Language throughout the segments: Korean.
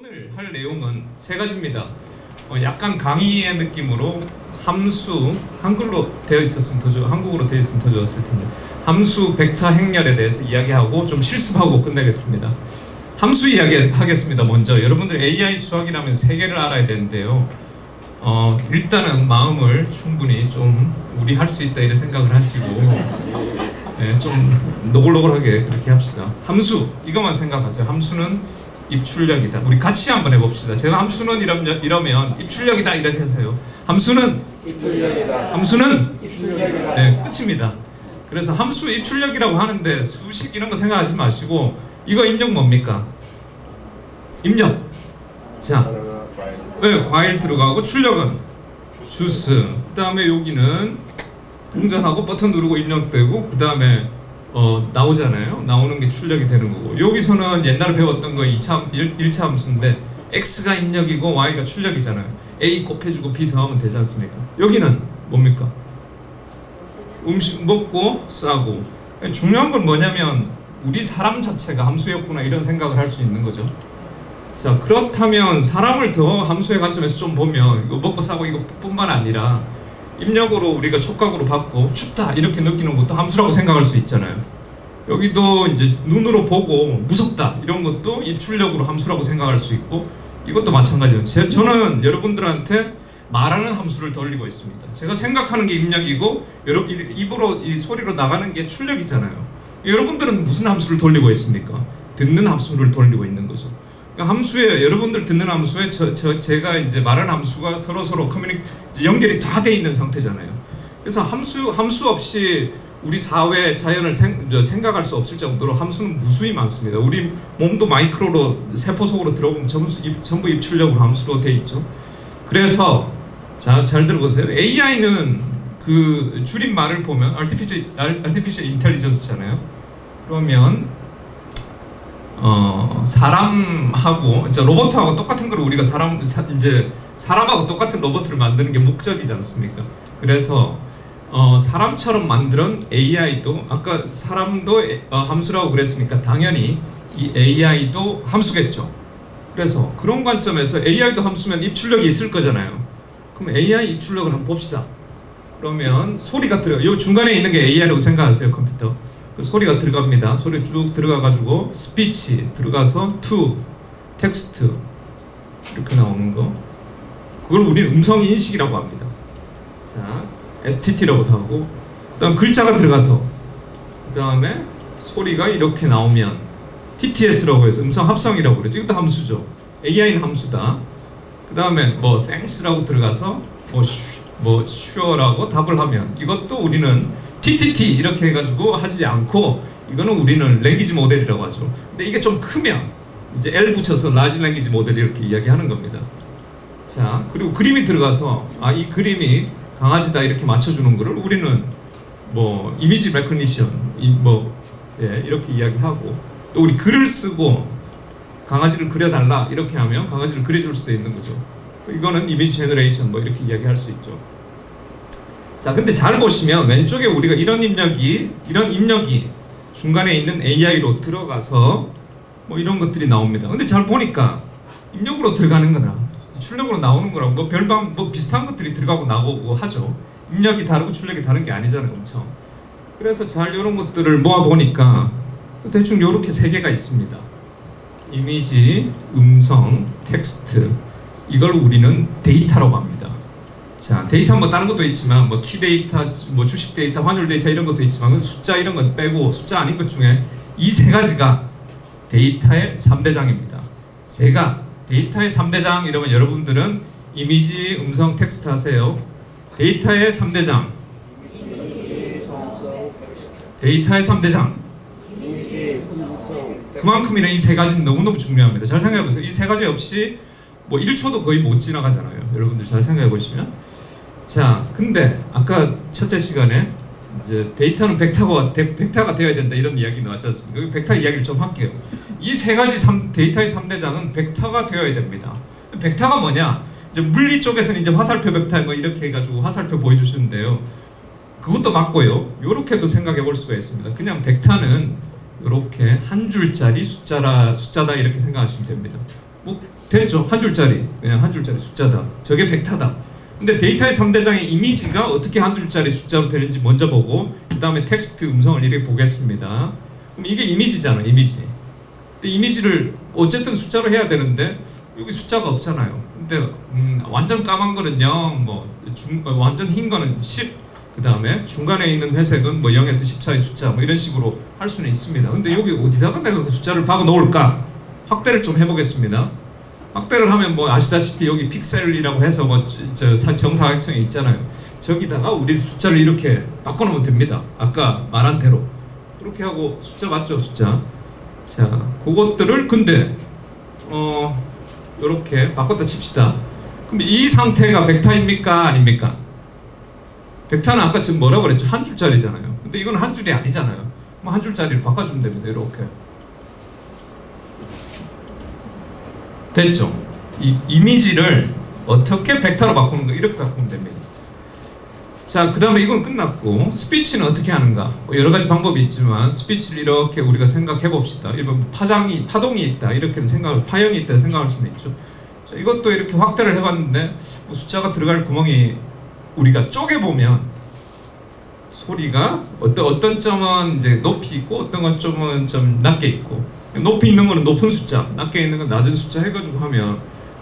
오늘 할 내용은 세 가지입니다. 약간 강의의 느낌으로 함수, 한글로 되어 있었으면 한국어로 되어 있으면 더 좋았을 텐데 함수 벡터 행렬에 대해서 이야기하고 좀 실습하고 끝내겠습니다. 함수 이야기 하겠습니다. 먼저 여러분들 AI 수학이라면 세 개를 알아야 되는데요. 일단은 마음을 충분히 좀 우리 할 수 있다 이런 생각을 하시고 좀 노골노골하게 그렇게 합시다. 함수 이것만 생각하세요. 함수는 입출력이다. 우리 같이 한번 해봅시다. 제가 함수는 이러면 입출력이다 이렇게 해서요. 함수는 입출력이다. 함수는 입출력이다. 네, 끝입니다. 그래서 함수 입출력이라고 하는데 수식 이런 거 생각하지 마시고 이거 입력 뭡니까? 입력. 자, 네, 과일 들어가고 출력은 주스. 그 다음에 여기는 동전하고 버튼 누르고 입력되고 그 다음에 나오잖아요. 나오는 게 출력이 되는 거고 여기서는 옛날에 배웠던 거 1차 함수인데 X가 입력이고 Y가 출력이잖아요. A 곱해주고 B 더하면 되지 않습니까? 여기는 뭡니까? 음식 먹고 싸고. 중요한 건 뭐냐면 우리 사람 자체가 함수였구나 이런 생각을 할 수 있는 거죠. 자, 그렇다면 사람을 더 함수의 관점에서 좀 보면 이거 먹고 싸고 이것뿐만 아니라 입력으로 우리가 촉각으로 받고 춥다 이렇게 느끼는 것도 함수라고 생각할 수 있잖아요. 여기도 이제 눈으로 보고 무섭다 이런 것도 입출력으로 함수라고 생각할 수 있고 이것도 마찬가지예요. 저는 여러분들한테 말하는 함수를 돌리고 있습니다. 제가 생각하는 게 입력이고 입으로 이 소리로 나가는 게 출력이잖아요. 여러분들은 무슨 함수를 돌리고 있습니까? 듣는 함수를 돌리고 있는 거죠. 함수에 여러분들 듣는 함수에 제가 이제 말하는 함수가 서로 연결이 다 돼 있는 상태잖아요. 그래서 함수 없이 우리 사회 자연을 생각할 수 없을 정도로 함수는 무수히 많습니다. 우리 몸도 마이크로로 세포 속으로 들어오면 전부 입출력으로 함수로 돼 있죠. 그래서 자, 잘 들어보세요. AI는 그 줄임말을 보면 Artificial Intelligence잖아요. 그러면 사람하고 로봇하고 똑같은 걸 우리가 사람하고 똑같은 로봇을 만드는 게 목적이지 않습니까? 그래서 사람처럼 만드는 AI도 아까 사람도 함수라고 그랬으니까 당연히 이 AI도 함수겠죠. 그래서 그런 관점에서 AI도 함수면 입출력이 있을 거잖아요. 그럼 AI 입출력을 한번 봅시다. 그러면 소리가 요 중간에 있는 게 AI라고 생각하세요. 컴퓨터. 그 소리가 들어갑니다. 소리 쭉 들어가가지고 스피치 들어가서 to, 텍스트 이렇게 나오는 거 그걸 우리는 음성 인식이라고 합니다. 자, STT라고도 하고 그 다음 글자가 들어가서 그 다음에 소리가 이렇게 나오면 TTS라고 해서 음성 합성이라고 그래요. 이것도 함수죠. AI는 함수다. 그 다음에 뭐 thanks라고 들어가서 뭐 sure라고 답을 하면 이것도 우리는 TTT 이렇게 해가지고 하지 않고 이거는 우리는 랭귀지 모델이라고 하죠. 근데 이게 좀 크면 이제 L 붙여서 라지 랭귀지 모델 이렇게 이야기하는 겁니다. 자, 그리고 그림이 들어가서 이 그림이 강아지다 이렇게 맞춰주는 거를 우리는 뭐 이미지 레코니션 이렇게 이야기하고 또 우리 글을 쓰고 강아지를 그려달라 이렇게 하면 강아지를 그려줄 수도 있는 거죠. 이거는 이미지 제너레이션 이렇게 이야기할 수 있죠. 자, 근데 잘 보시면 왼쪽에 우리가 이런 입력이 중간에 있는 AI로 들어가서 이런 것들이 나옵니다. 근데 잘 보니까 입력으로 들어가는 거나 출력으로 나오는 거랑 비슷한 것들이 들어가고 나오고 하죠. 입력이 다르고 출력이 다른 게 아니잖아요, 엄청. 그래서 잘 이런 것들을 모아 보니까 대충 이렇게 세 개가 있습니다. 이미지, 음성, 텍스트. 이걸 우리는 데이터라고 합니다. 자, 데이터 다른 것도 있지만 키데이터, 주식 데이터, 환율 데이터 이런 것도 있지만 숫자 이런 것 빼고 숫자 아닌 것 중에 이 세 가지가 데이터의 3대장입니다. 제가 데이터의 3대장 이러면 여러분들은 이미지, 음성, 텍스트 하세요. 데이터의 3대장. 데이터의 3대장. 그만큼이나 이 세 가지는 너무너무 중요합니다. 잘 생각해보세요. 이 세 가지 없이 1초도 거의 못 지나가잖아요. 여러분들 잘 생각해보시면. 자, 근데 아까 첫째 시간에 이제 데이터는 벡터가 되어야 된다 이런 이야기 나왔지 않습니까? 여기 벡터 이야기를 좀 할게요. 이 세 가지 데이터의 3대장은 벡터가 되어야 됩니다. 벡터가 뭐냐? 이제 물리 쪽에서는 이제 화살표 벡터 이렇게 해가지고 화살표 보여주시는데요. 그것도 맞고요. 요렇게도 생각해 볼 수가 있습니다. 그냥 벡터는 이렇게 한 줄짜리 숫자다 이렇게 생각하시면 됩니다. 뭐 됐죠. 한 줄짜리. 그냥 한 줄짜리 숫자다. 저게 벡터다. 근데 데이터의 3대장의 이미지가 어떻게 한 줄짜리 숫자로 되는지 먼저 보고 그 다음에 텍스트 음성을 이렇게 보겠습니다. 그럼 이게 이미지잖아. 이미지. 근데 이미지를 어쨌든 숫자로 해야 되는데 여기 숫자가 없잖아요. 근데 완전 까만 거는 0, 완전 흰 거는 10, 그 다음에 중간에 있는 회색은 뭐 0에서 10 사이 숫자 뭐 이런 식으로 할 수는 있습니다. 근데 여기 어디다가 내가 그 숫자를 박아 놓을까? 확대를 좀 해보겠습니다. 확대를 하면 뭐 아시다시피 여기 픽셀이라고 해서 뭐 정사각형이 있잖아요. 저기다가 우리 숫자를 이렇게 바꿔놓으면 됩니다. 아까 말한 대로 그렇게 하고 숫자 맞죠? 숫자. 자, 그것들을 근데 이렇게 바꿨다 칩시다. 그럼 이 상태가 벡터입니까? 아닙니까? 벡터는 아까 지금 뭐라고 그랬죠? 한 줄짜리잖아요. 근데 이건 한 줄이 아니잖아요. 뭐 한 줄짜리를 바꿔주면 됩니다. 이렇게. 됐죠? 이 이미지를 어떻게 벡터로 바꾸는가? 이렇게 바꾸면 됩니다. 자, 그 다음에 이건 끝났고 스피치는 어떻게 하는가? 뭐 여러 가지 방법이 있지만 스피치를 이렇게 우리가 생각해 봅시다. 일반 파동이 있다 이렇게 파형이 있다 생각할 수는 있죠. 자, 이것도 이렇게 확대를 해봤는데 뭐 숫자가 들어갈 구멍이 우리가 쪼개보면 소리가 어떤 점은 이제 높이 있고 어떤 점은 좀 낮게 있고 높이 있는 거는 높은 숫자, 낮게 있는 건 낮은 숫자 해가지고 하면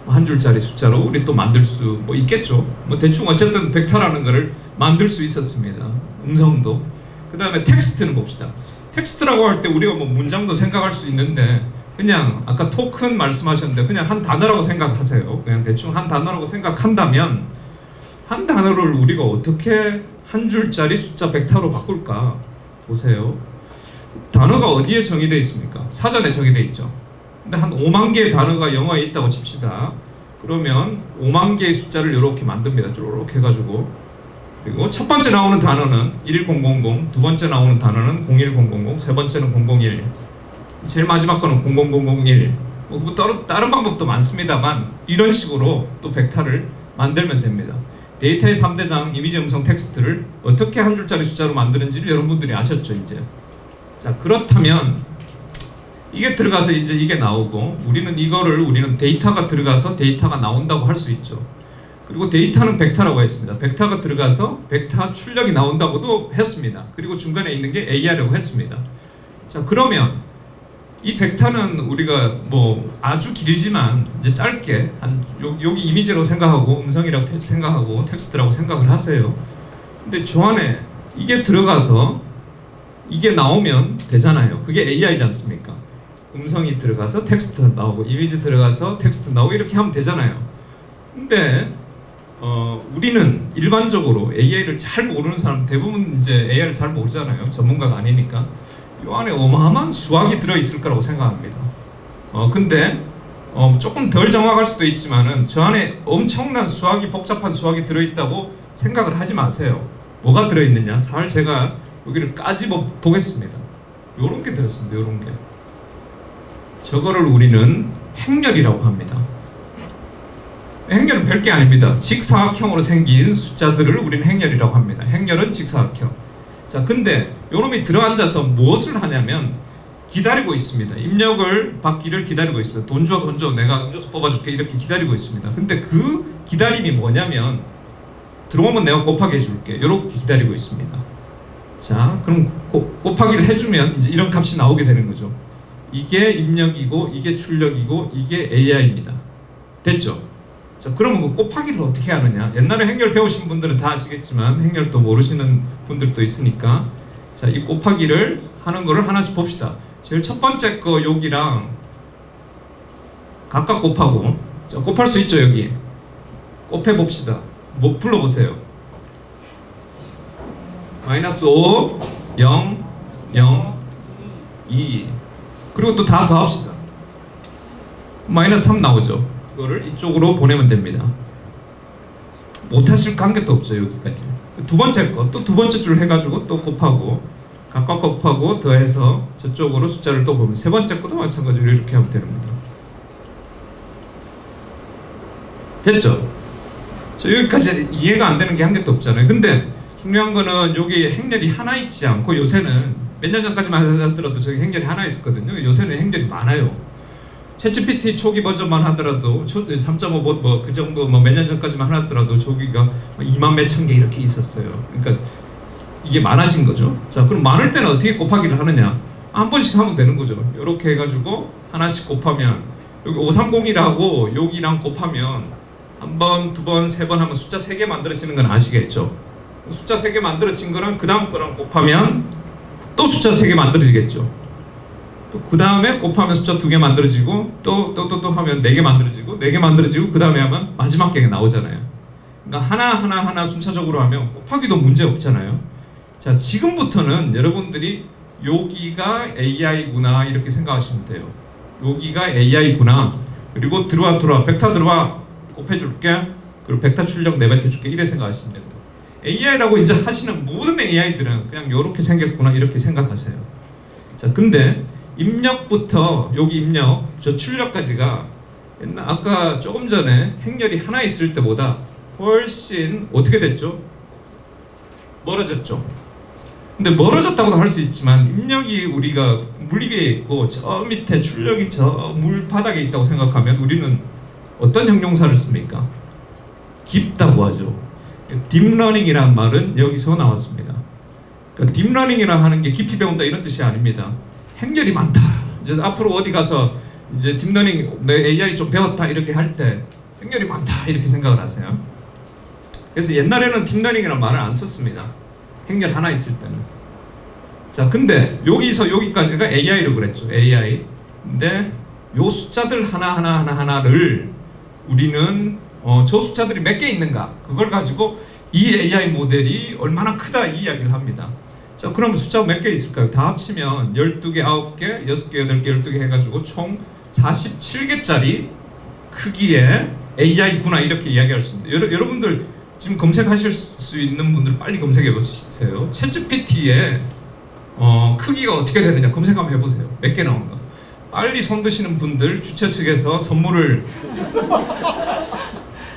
한 줄짜리 숫자로 우리 또 만들 수 뭐 있겠죠. 뭐 대충 어쨌든 벡터라는 거를 만들 수 있었습니다. 음성도. 그 다음에 텍스트는 봅시다. 텍스트라고 할 때 우리가 뭐 문장도 생각할 수 있는데 그냥 아까 토큰 말씀하셨는데 그냥 한 단어라고 생각하세요. 그냥 대충 한 단어라고 생각한다면 한 단어를 우리가 어떻게 한 줄짜리 숫자 벡터로 바꿀까? 보세요. 단어가 어디에 정의되어 있습니까? 사전에 정의되어 있죠. 근데 한 5만 개의 단어가 영어에 있다고 칩시다. 그러면 5만 개의 숫자를 이렇게 만듭니다. 이렇게 해가지고 그리고 첫 번째 나오는 단어는 11000, 두 번째 나오는 단어는 01000, 세 번째는 001, 제일 마지막 거는 00001. 뭐 다른 방법도 많습니다만 이런 식으로 또 벡터를 만들면 됩니다. 데이터의 3대장 이미지, 음성, 텍스트를 어떻게 한 줄짜리 숫자로 만드는지를 여러분들이 아셨죠 이제. 자, 그렇다면 이게 들어가서 이제 이게 나오고 우리는 데이터가 들어가서 데이터가 나온다고 할 수 있죠. 그리고 데이터는 벡터라고 했습니다. 벡터가 들어가서 벡터 출력이 나온다고도 했습니다. 그리고 중간에 있는 게 AI라고 했습니다. 자, 그러면 이 벡터는 우리가 뭐 아주 길지만 이제 짧게 여기 이미지로 생각하고 음성이라고 생각하고 텍스트라고 생각을 하세요. 근데 저 안에 이게 들어가서 이게 나오면 되잖아요. 그게 AI지 않습니까? 음성이 들어가서 텍스트 나오고 이미지 들어가서 텍스트 나오고 이렇게 하면 되잖아요. 근데 우리는 일반적으로 AI를 잘 모르는 사람 대부분 이제 AI를 잘 모르잖아요. 전문가가 아니니까. 이 안에 어마어마한 수학이 들어있을 거라고 생각합니다. 근데 조금 덜 정확할 수도 있지만은 저 안에 엄청난 복잡한 수학이 들어있다고 생각을 하지 마세요. 뭐가 들어있느냐? 살 제가 여기를 까집어 보겠습니다. 요런 게 들었습니다. 요런 게. 저거를 우리는 행렬이라고 합니다. 행렬은 별게 아닙니다. 직사각형으로 생긴 숫자들을 우리는 행렬이라고 합니다. 행렬은 직사각형. 자, 근데 요놈이 들어앉아서 무엇을 하냐면 기다리고 있습니다. 입력을 받기를 기다리고 있습니다. 돈 줘, 내가 음료수 뽑아줄게 이렇게 기다리고 있습니다. 근데 그 기다림이 뭐냐면 들어오면 내가 곱하기 해줄게 이렇게 기다리고 있습니다. 자, 그럼 곱하기를 해주면 이제 이런 값이 나오게 되는 거죠. 이게 입력이고 이게 출력이고 이게 AI입니다. 됐죠? 자, 그러면 그 곱하기를 어떻게 하느냐? 옛날에 행렬 배우신 분들은 다 아시겠지만 행렬 또 모르시는 분들도 있으니까 자, 이 곱하기를 하는 거를 하나씩 봅시다. 제일 첫 번째 거 여기랑 각각 곱하고 자, 곱할 수 있죠 여기. 곱해 봅시다. 뭐 불러보세요. 마이너스 5, 0, 0, 2 그리고 또 다 더합시다. 마이너스 3 나오죠. 이거를 이쪽으로 보내면 됩니다. 못하실 관계도 없죠 여기까지. 두 번째 거 또 두 번째 줄 해가지고 또 곱하고 각각 곱하고 더해서 저쪽으로 숫자를 또 보면 세 번째 것도 마찬가지로 이렇게 하면 됩니다. 됐죠? 저 여기까지 이해가 안 되는 게 한 개도 없잖아요. 근데 중요한 거는 여기 행렬이 하나 있지 않고 요새는 몇 년 전까지만 하더라도 저기 행렬이 하나 있었거든요. 요새는 행렬이 많아요. 챗GPT 초기 버전만 하더라도 3.5 뭐 그 정도 뭐 몇 년 전까지만 하더라도 초기가 2만 몇천 개 이렇게 있었어요. 그러니까 이게 많아진 거죠. 자, 그럼 많을 때는 어떻게 곱하기를 하느냐? 한 번씩 하면 되는 거죠. 이렇게 해가지고 하나씩 곱하면 여기 530이라고 여기랑 곱하면 한 번, 두 번, 세 번 하면 숫자 3개 만들어지는 건 아시겠죠? 숫자 3개 만들어진 거랑 그 다음 거랑 곱하면 또 숫자 3개 만들어지겠죠? 또 그 다음에 곱하면 숫자 2개 만들어지고 또 하면 4개 만들어지고 4개 만들어지고 그 다음에 하면 마지막 개가 나오잖아요. 그러니까 하나 순차적으로 하면 곱하기도 문제 없잖아요. 자, 지금부터는 여러분들이 여기가 AI구나 이렇게 생각하시면 돼요. 여기가 AI구나. 그리고 들어와 벡터 들어와 곱해줄게. 그리고 벡터 출력 내뱉어줄게. 이래 생각하시면 됩니다. AI라고 이제 하시는 모든 AI들은 그냥 이렇게 생겼구나 이렇게 생각하세요. 자, 근데 입력부터 여기 입력, 저 출력까지가 옛날 아까 조금 전에 행렬이 하나 있을 때보다 훨씬 어떻게 됐죠? 멀어졌죠. 근데 멀어졌다고도 할 수 있지만 입력이 우리가 물 위에 있고 저 밑에 출력이 저 물 바닥에 있다고 생각하면 우리는 어떤 형용사를 씁니까? 깊다고 하죠. 딥러닝이라는 말은 여기서 나왔습니다. 그러니까 딥러닝이라 하는 게 깊이 배운다 이런 뜻이 아닙니다. 행렬이 많다. 이제 앞으로 어디 가서 이제 딥러닝 내 AI 좀 배웠다 이렇게 할 때 행렬이 많다 이렇게 생각을 하세요. 그래서 옛날에는 딥러닝이라는 말을 안 썼습니다. 행렬 하나 있을 때는. 자, 근데 여기서 여기까지가 AI로 그랬죠. AI. 근데 요 숫자들 하나를 우리는 저 숫자들이 몇 개 있는가 그걸 가지고 이 AI 모델이 얼마나 크다 이 이야기를 합니다. 자, 그럼 숫자가 몇 개 있을까요? 다 합치면 12개, 9개, 6개, 8개, 12개 해가지고 총 47개짜리 크기의 AI구나 이렇게 이야기할 수 있습니다. 여러분들 지금 검색하실 수 있는 분들 빨리 검색해 보세요. 챗GPT의 크기가 어떻게 되느냐 검색 한번 해보세요. 몇 개 나오는가. 빨리 손 드시는 분들 주최 측에서 선물을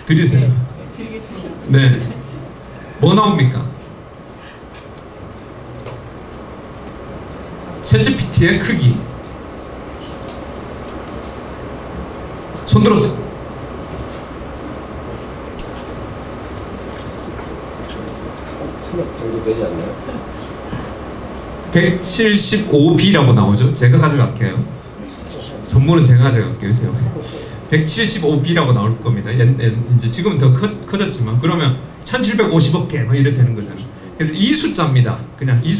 드리세요. 네. 뭐 나옵니까? 챗GPT의 크기. 손 들었어. 정도 되지 않나요? 175B라고 나오죠. 제가 가져갈게요. 선물은 제가 가져갈게요. 175B라고 나올 겁니다. 이제 지금은 더 커졌지만 그러면 1750억 개 뭐 이래 되는 거잖아요. 그래서 이 숫자입니다. 그냥 이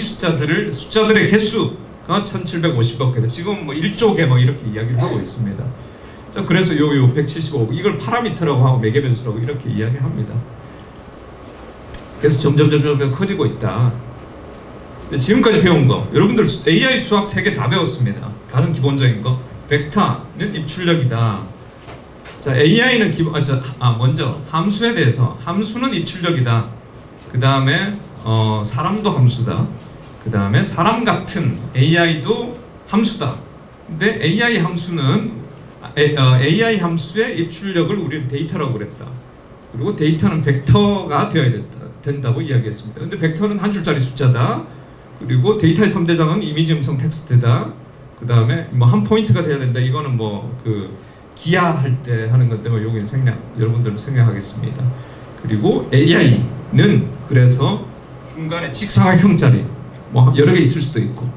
숫자들의 개수가 1750억 개. 지금 뭐 1조 개 뭐 이렇게 이야기를 하고 있습니다. 자, 그래서 요 175억 이걸 파라미터라고 하고 매개 변수라고 이렇게 이야기합니다. 그래서 점점 커지고 있다. 지금까지 배운 거 여러분들 AI 수학 3개 다 배웠습니다. 가장 기본적인 거 벡터는 입출력이다. 자, AI는 먼저 함수에 대해서 함수는 입출력이다. 그 다음에 사람도 함수다. 그 다음에 사람 같은 AI도 함수다. 근데 AI 함수는 AI 함수의 입출력을 우리는 데이터라고 그랬다. 그리고 데이터는 벡터가 되어야 된다고 이야기했습니다. 근데 벡터는 한 줄짜리 숫자다. 그리고 데이터의 3대장은 이미지, 음성, 텍스트다. 그 다음에 뭐 한 포인트가 돼야 된다. 이거는 뭐 그 기하할 때 하는 건데 뭐 요건 여러분들은 생략하겠습니다. 그리고 AI는 그래서 중간에 직사각형짜리 뭐 여러 개 있을 수도 있고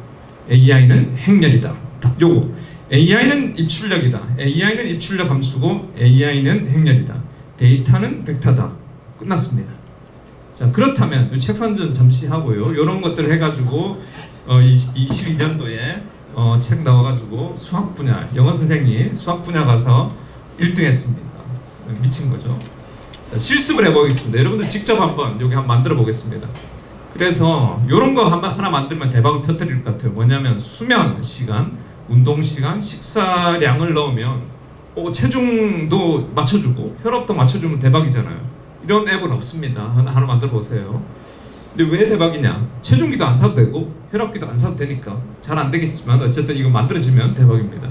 AI는 행렬이다. 요거 AI는 입출력이다. AI는 입출력 함수고 AI는 행렬이다. 데이터는 벡터다. 끝났습니다. 자, 그렇다면 책선전 잠시 하고요. 이런 것들을 해가지고 22년도에 책 나와가지고 수학 분야 영어 선생님 수학 분야 가서 1등 했습니다. 미친 거죠. 자, 실습을 해보겠습니다. 여러분들 직접 한번 여기 한번 만들어 보겠습니다. 그래서 이런 거 하나 만들면 대박을 터뜨릴 것 같아요. 뭐냐면 수면 시간, 운동 시간, 식사량을 넣으면 체중도 맞춰주고 혈압도 맞춰주면 대박이잖아요. 이런 앱은 없습니다. 하나 만들어 보세요. 근데 왜 대박이냐? 체중기도 안 사도 되고 혈압기도 안 사도 되니까 잘 안 되겠지만 어쨌든 이거 만들어지면 대박입니다.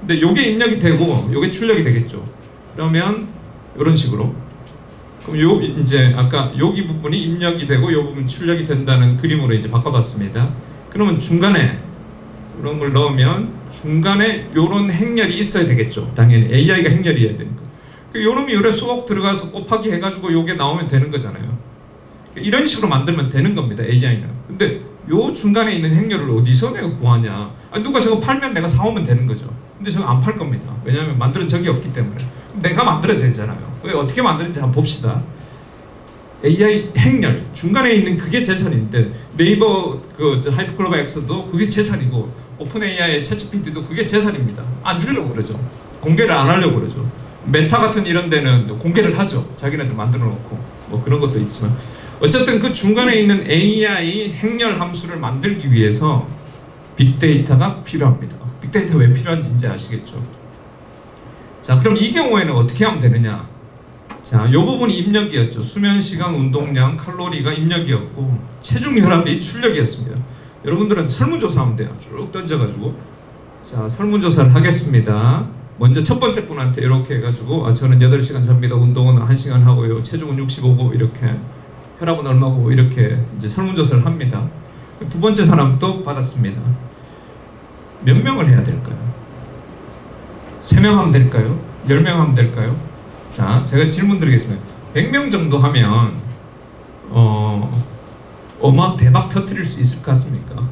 근데 요게 입력이 되고 요게 출력이 되겠죠. 그러면 이런 식으로 그럼 요 이제 아까 여기 부분이 입력이 되고 요 부분 출력이 된다는 그림으로 이제 바꿔봤습니다. 그러면 중간에 그런 걸 넣으면 중간에 요런 행렬이 있어야 되겠죠. 당연히 AI가 행렬이어야 되니까. 요놈이 요래 쏙 들어가서 곱하기 해가지고 요게 나오면 되는 거잖아요. 이런 식으로 만들면 되는 겁니다. AI는. 근데 요 중간에 있는 행렬을 어디서 내가 구하냐. 누가 저거 팔면 내가 사오면 되는 거죠. 근데 저거 안 팔 겁니다. 왜냐하면 만드는 적이 없기 때문에. 내가 만들어야 되잖아요. 어떻게 만드는지 한번 봅시다. AI 행렬 중간에 있는 그게 재산인데, 네이버 하이퍼클로버 X도 그게 재산이고, 오픈 AI의 챗GPT도 그게 재산입니다. 안 주려고 그러죠. 공개를 안 하려고 그러죠. 메타 같은 이런 데는 공개를 하죠. 자기네들 만들어 놓고 뭐 그런 것도 있지만, 어쨌든 그 중간에 있는 AI 행렬 함수를 만들기 위해서 빅데이터가 필요합니다. 빅데이터 왜 필요한지 이제 아시겠죠? 자, 그럼 이 경우에는 어떻게 하면 되느냐? 자, 요 부분이 입력이었죠. 수면 시간, 운동량, 칼로리가 입력이었고, 체중 혈압이 출력이었습니다. 여러분들은 설문조사하면 돼요. 쭉 던져가지고. 자, 설문조사를 하겠습니다. 먼저 첫 번째 분한테 이렇게 해가지고, 저는 8시간 잡니다. 운동은 1시간 하고요. 체중은 65고 이렇게, 혈압은 얼마고 이렇게 이제 설문조사를 합니다. 두 번째 사람도 받았습니다. 몇 명을 해야 될까요? 3명 하면 될까요? 10명 하면 될까요? 자, 제가 질문 드리겠습니다. 100명 정도 하면 어마 대박 터뜨릴 수 있을 것 같습니까?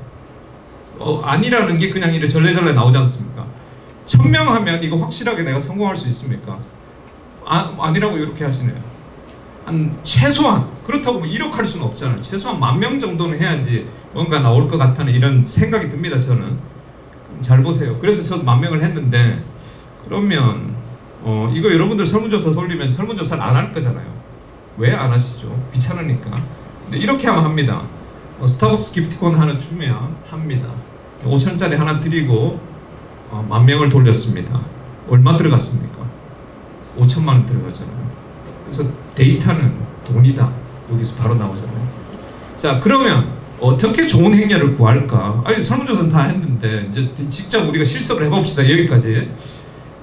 아니라는 게 그냥 이래 절레절레 나오지 않습니까? 1000명 하면 이거 확실하게 내가 성공할 수 있습니까? 아니라고 이렇게 하시네요. 한 최소한, 그렇다고 뭐 1억 할 수는 없잖아요. 최소한 10,000명 정도는 해야지 뭔가 나올 것 같다는 이런 생각이 듭니다. 저는. 잘 보세요. 그래서 저도 10,000명을 했는데, 그러면 이거 여러분들 설문조사 돌리면 설문조사를 안 할 거잖아요. 왜 안 하시죠? 귀찮으니까. 근데 이렇게 하면 합니다. 스타벅스 기프티콘 하나 주면 합니다. 5,000원짜리 하나 드리고 10,000명을 돌렸습니다. 얼마 들어갔습니까? 5천만 원 들어가잖아요. 그래서 데이터는 돈이다. 여기서 바로 나오잖아요. 자, 그러면 어떻게 좋은 행렬을 구할까? 아니, 설문조사는 다 했는데 이제 직접 우리가 실습을 해봅시다. 여기까지.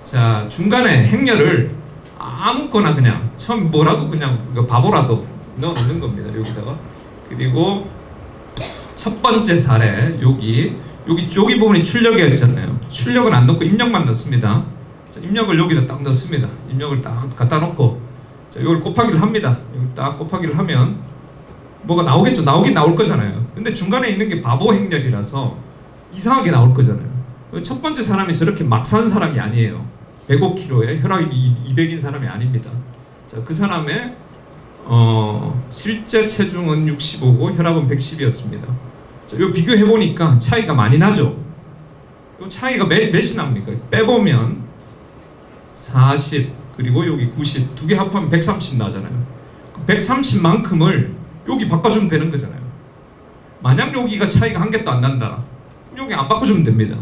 자, 중간에 행렬을 아무거나 그냥 처음 뭐라도 그냥 바보라도 넣어 놓는 겁니다. 여기다가. 그리고 첫 번째 사례 여기 부분이 출력이었잖아요. 출력은 안 넣고 입력만 넣습니다. 자, 입력을 여기다 딱 넣습니다. 입력을 딱 갖다 놓고, 자, 이걸 곱하기를 합니다. 여기 딱 곱하기를 하면 뭐가 나오겠죠. 나오긴 나올 거잖아요. 근데 중간에 있는 게 바보 행렬이라서 이상하게 나올 거잖아요. 첫 번째 사람이 저렇게 막 산 사람이 아니에요. 105kg에 혈압이 200인 사람이 아닙니다. 자, 그 사람의 실제 체중은 65고 혈압은 110이었습니다. 자, 요 비교해 보니까 차이가 많이 나죠. 요 차이가 몇이 납니까? 빼보면 40 그리고 여기 90 두 개 합하면 130 나잖아요. 그 130만큼을 여기 바꿔주면 되는 거잖아요. 만약 여기가 차이가 한 개도 안 난다, 여기 안 바꿔주면 됩니다.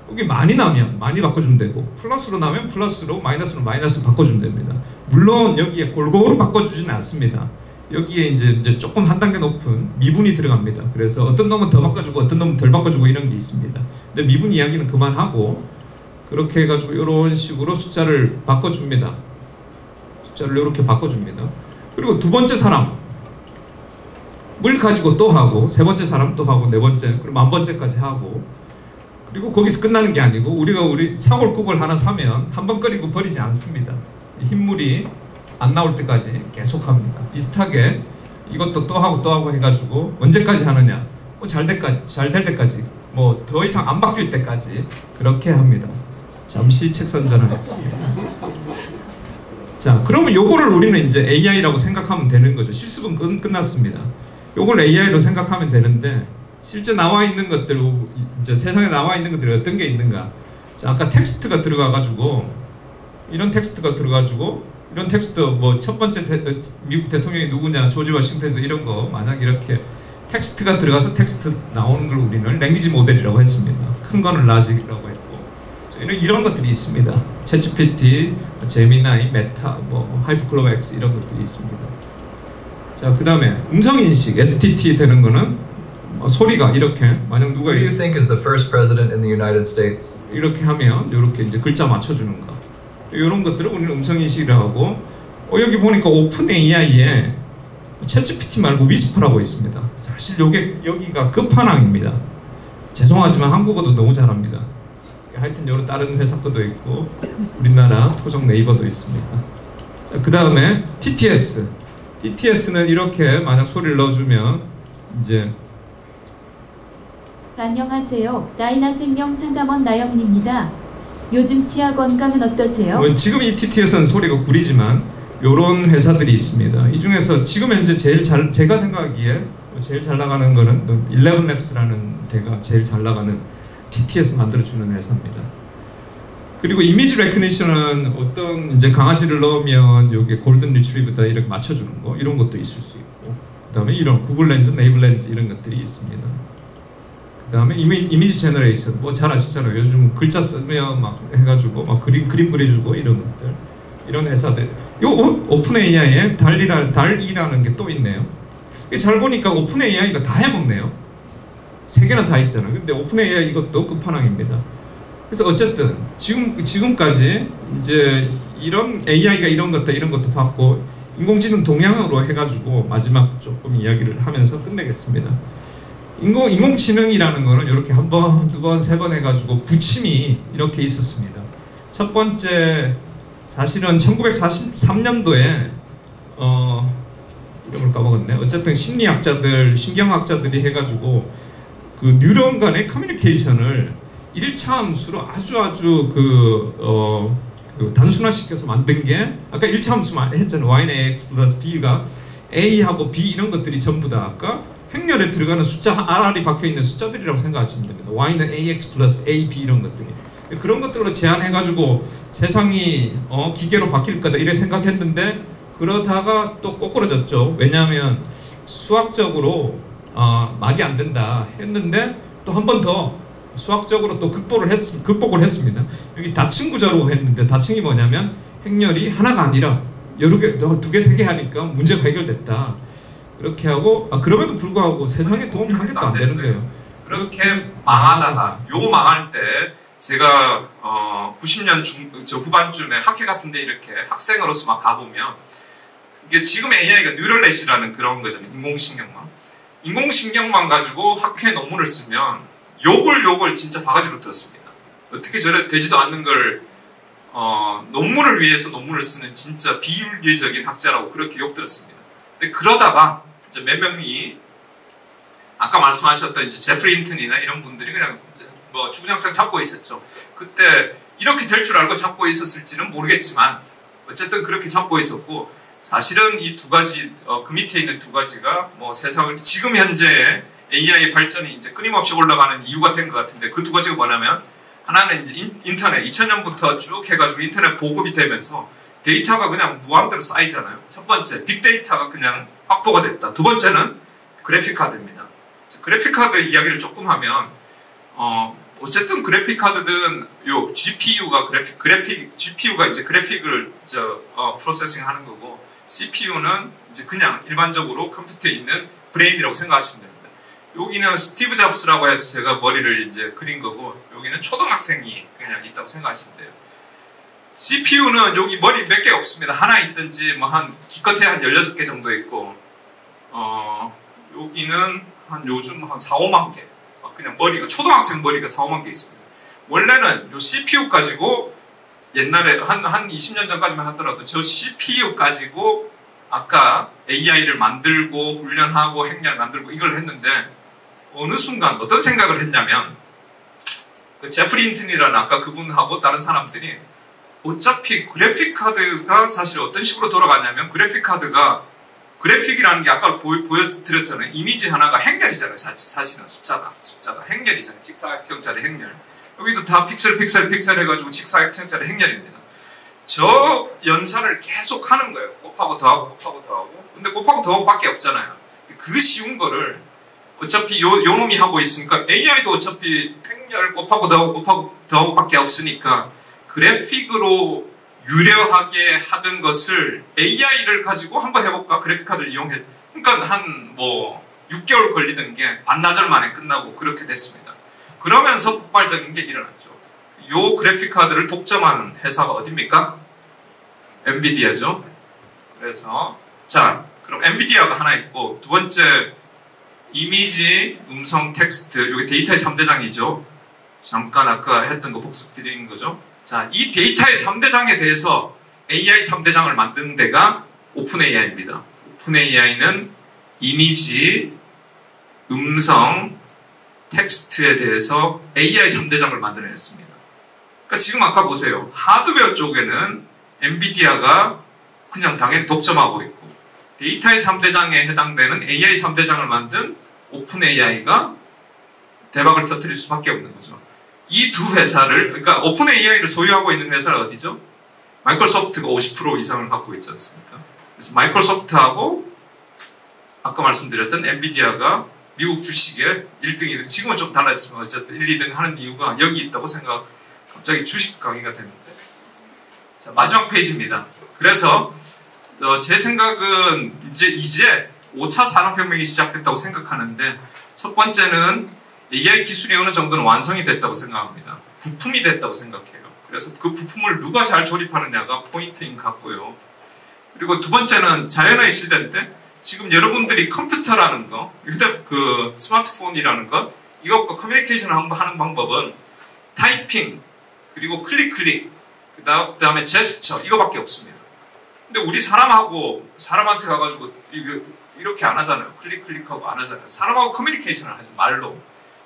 여기 많이 나면 많이 바꿔주면 되고, 플러스로 나면 플러스로, 마이너스로 마이너스 바꿔주면 됩니다. 물론 여기에 골고루 바꿔주지는 않습니다. 여기에 이제 조금 한 단계 높은 미분이 들어갑니다. 그래서 어떤 놈은 더 바꿔주고 어떤 놈은 덜 바꿔주고 이런 게 있습니다. 근데 미분 이야기는 그만하고, 그렇게 해가지고 이런 식으로 숫자를 바꿔줍니다. 숫자를 이렇게 바꿔줍니다. 그리고 두 번째 사람을 가지고 또 하고, 세 번째 사람 또 하고, 네 번째, 그리고 10,000번째까지 하고, 그리고 거기서 끝나는 게 아니고, 우리 사골국을 하나 사면 한 번 끓이고 버리지 않습니다. 흰물이 안 나올 때까지 계속 합니다. 비슷하게 이것도 또 하고 해가지고 언제까지 하느냐? 뭐 잘 될 때까지, 뭐 더 이상 안 바뀔 때까지 그렇게 합니다. 잠시 책 선전하겠습니다. 자, 그러면 요거를 우리는 이제 AI라고 생각하면 되는 거죠. 실습은 끝났습니다. 요걸 AI로 생각하면 되는데, 실제 나와 있는 것들, 이제 세상에 나와 있는 것들이 어떤 게 있는가? 자, 아까 텍스트가 들어가가지고, 이런 텍스트가 들어가지고, 이런 텍스트, 뭐 첫 번째 미국 대통령이 누구냐, 조지 워싱턴도 이런 거, 만약 이렇게 텍스트가 들어가서 텍스트 나오는 걸 우리는 랭귀지 모델이라고 했습니다. 큰 거는 라직이라고 했고, 이런 것들이 있습니다. 챗GPT, 제미나이, 메타, 뭐 하이퍼클로버 X 이런 것들이 있습니다. 자, 그 다음에 음성인식, STT 되는 거는 소리가 이렇게, 만약 누가 Who do you think is the first president in the United States? 이렇게 하면 이렇게 이제 글자 맞춰주는 거, 이런 것들을 우리는 음성인식이라고 하고, 여기 보니까 오픈 AI에 챗GPT 말고 위스퍼라고 있습니다. 사실 여기가 끝판왕입니다. 죄송하지만 한국어도 너무 잘합니다. 하여튼 여러 다른 회사 것도 있고 우리나라 토종 네이버도 있습니다. 자, 그 다음에 TTS. TTS는 이렇게 만약 소리를 넣어주면 이제 안녕하세요. 다이나생명 상담원 나영은입니다. 요즘 치아 건강은 어떠세요? 지금 이 TTS는 소리가 구리지만 이런 회사들이 있습니다. 이 중에서 지금 현재 제가 생각하기에 제일 잘 나가는 거는 11labs라는 데가 제일 잘 나가는 TTS 만들어주는 회사입니다. 그리고 이미지 레코니션은 어떤 이제 강아지를 넣으면 여기 골든 리트리버다 이렇게 맞춰주는 거 이런 것도 있을 수 있고, 그 다음에 이런 구글 렌즈, 네이버 렌즈 이런 것들이 있습니다. 그 다음에 이미지 제너레이션 뭐 잘 아시잖아요. 요즘 글자 쓰면 막 해가지고 막 그림 그려주고 이런 것들, 이런 회사들. 요 오픈 AI에 달이라는 게 또 있네요. 잘 보니까 오픈 AI가 다 해먹네요. 세 개나 다 있잖아요. 근데 오픈 AI 이것도 끝판왕입니다. 그래서 어쨌든 지금까지 이제 이런 AI가 이런 것도 봤고, 인공지능 동향으로 해가지고 마지막 조금 이야기를 하면서 끝내겠습니다. 인공지능이라는 거는 이렇게 한 번, 두 번, 세 번 해가지고 부침이 이렇게 있었습니다. 첫 번째 사실은 1943년도에 이름을 까먹었네. 어쨌든 심리학자들, 신경학자들이 해가지고 그 뉴런 간의 커뮤니케이션을 1차 함수로 아주 단순화시켜서 만든 게 아까 1차 함수만 했잖아요. y는 ax 플러스 b가 a하고 b 이런 것들이 전부 다 아까 행렬에 들어가는 숫자 rr이 박혀있는 숫자들이라고 생각하시면 됩니다. y는 ax 플러스 ab 이런 것들이 그런 것들로 제한해가지고 세상이 기계로 바뀔 거다 이래 생각했는데 그러다가 또 꼬꾸라졌죠. 왜냐하면 수학적으로 말이 안 된다 했는데 또 한 번 더 수학적으로 또 극복을 했습니다. 여기 다층 구조로 했는데 다층이 뭐냐면 행렬이 하나가 아니라 여러 개, 두 개, 세 개 하니까 문제가 해결됐다. 그렇게 하고 그럼에도 불구하고 세상에 도움이 한 개도 안 되는 거예요. 그렇게 망하다가 요 망할 때 제가 90년 후반쯤에 학회 같은 데 이렇게 학생으로서 막 가보면 이게 지금 AI가 뉴럴넷이라는 그런 거잖아요. 인공신경만 가지고 학회 논문을 쓰면 욕을 진짜 바가지로 들었습니다. 어떻게 저래 되지도 않는 걸 논문을 위해서 논문을 쓰는 진짜 비윤리적인 학자라고 그렇게 욕 들었습니다. 근데 그러다가 이제 몇 명이 아까 말씀하셨던 이제 제프리 힌튼이나 이런 분들이 그냥 뭐 주구장창 잡고 있었죠. 그때 이렇게 될 줄 알고 잡고 있었을지는 모르겠지만 어쨌든 그렇게 잡고 있었고, 사실은 이 두 가지 그 밑에 있는 두 가지가 뭐 세상을 지금 현재 AI 발전이 이제 끊임없이 올라가는 이유가 된 것 같은데, 그 두 가지가 뭐냐면 하나는 이제 인터넷 2000년부터 쭉 해가지고 인터넷 보급이 되면서 데이터가 그냥 무한대로 쌓이잖아요. 첫 번째 빅데이터가 그냥 확보가 됐다. 두 번째는 그래픽카드입니다. 그래픽카드 이야기를 조금 하면 어쨌든 그래픽카드든 요 GPU가 GPU가 이제 그래픽을 프로세싱 하는 거고, CPU는 이제 그냥 일반적으로 컴퓨터에 있는 브레인이라고 생각하시면 됩니다. 여기는 스티브 잡스라고 해서 제가 머리를 이제 그린 거고, 여기는 초등학생이 그냥 있다고 생각하시면 돼요. CPU는 여기 머리 몇 개 없습니다. 하나 있든지 뭐 기껏해야 한 16개 정도 있고, 여기는 요즘 한 4, 5만 개. 그냥 초등학생 머리가 4, 5만 개 있습니다. 원래는 요 CPU 가지고 옛날에 한 20년 전까지만 하더라도 저 CPU 가지고 아까 AI를 만들고 훈련하고 행렬 만들고 이걸 했는데, 어느 순간 어떤 생각을 했냐면 그 제프리 힌튼이라는 아까 그분하고 다른 사람들이 어차피 그래픽카드가 사실 어떤 식으로 돌아가냐면, 그래픽이라는 게 아까 보여드렸잖아요. 이미지 하나가 행렬이잖아요. 사실은 숫자가 행렬이잖아요. 직사각형짜리 행렬. 여기도 다 픽셀 해가지고 직사각형짜리 행렬입니다. 저 연산을 계속 하는 거예요. 곱하고 더하고. 근데 곱하고 더하고 밖에 없잖아요. 그 쉬운 거를 어차피 요 놈이 하고 있으니까, AI도 어차피 행렬 곱하고 더하고 밖에 없으니까 그래픽으로 유려하게 하던 것을 AI를 가지고 한번 해볼까? 그래픽카드를 이용해. 그러니까 한 6개월 걸리던 게 반나절 만에 끝나고 그렇게 됐습니다. 그러면서 폭발적인 게 일어났죠. 요 그래픽카드를 독점하는 회사가 어딥니까? 엔비디아죠. 그래서 그럼 엔비디아가 하나 있고, 두 번째 이미지, 음성, 텍스트, 여기 데이터의 3대장이죠. 잠깐 아까 했던 거 복습드리는 거죠. 자, 이 데이터의 3대장에 대해서 AI 3대장을 만드는 데가 오픈AI입니다. 오픈AI는 이미지, 음성, 텍스트에 대해서 AI 3대장을 만들어냈습니다. 그러니까 지금 아까 보세요. 하드웨어 쪽에는 엔비디아가 그냥 당연히 독점하고 있고 데이터의 3대장에 해당되는 AI 3대장을 만든 오픈AI가 대박을 터뜨릴 수밖에 없는 거죠. 이 두 회사를, 그러니까 오픈AI를 소유하고 있는 회사는 어디죠? 마이크로소프트가 50% 이상을 갖고 있지 않습니까? 그래서 마이크로소프트하고 아까 말씀드렸던 엔비디아가 미국 주식의 1등이, 지금은 좀 달라졌지만 어쨌든 1, 2등 하는 이유가 여기 있다고 갑자기 주식 강의가 됐는데. 자, 마지막 페이지입니다. 그래서 제 생각은 이제 5차 산업혁명이 시작됐다고 생각하는데 첫 번째는 AI 기술이 어느 정도는 완성이 됐다고 생각합니다. 부품이 됐다고 생각해요. 그래서 그 부품을 누가 잘 조립하느냐가 포인트인 것 같고요. 그리고 두 번째는 자연의 시대인데 지금 여러분들이 컴퓨터라는 거, 스마트폰이라는 것, 이것과 커뮤니케이션 하는 방법은 타이핑, 그리고 클릭, 그 다음에 제스처, 이거밖에 없습니다. 근데 우리 사람한테 가가지고 이렇게 안 하잖아요. 클릭하고 안 하잖아요. 사람하고 커뮤니케이션을 하죠, 말로.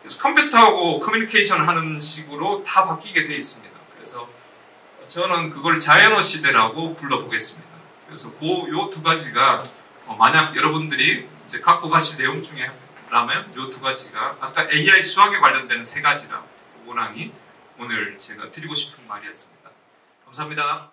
그래서 컴퓨터하고 커뮤니케이션 하는 식으로 다 바뀌게 돼 있습니다. 그래서 저는 그걸 자연어 시대라고 불러보겠습니다. 그래서 요 두 가지가 만약 여러분들이 이제 갖고 가실 내용 중에라면 요 두 가지가 아까 AI 수학에 관련되는 세 가지라 오랑이 오늘 제가 드리고 싶은 말이었습니다. 감사합니다.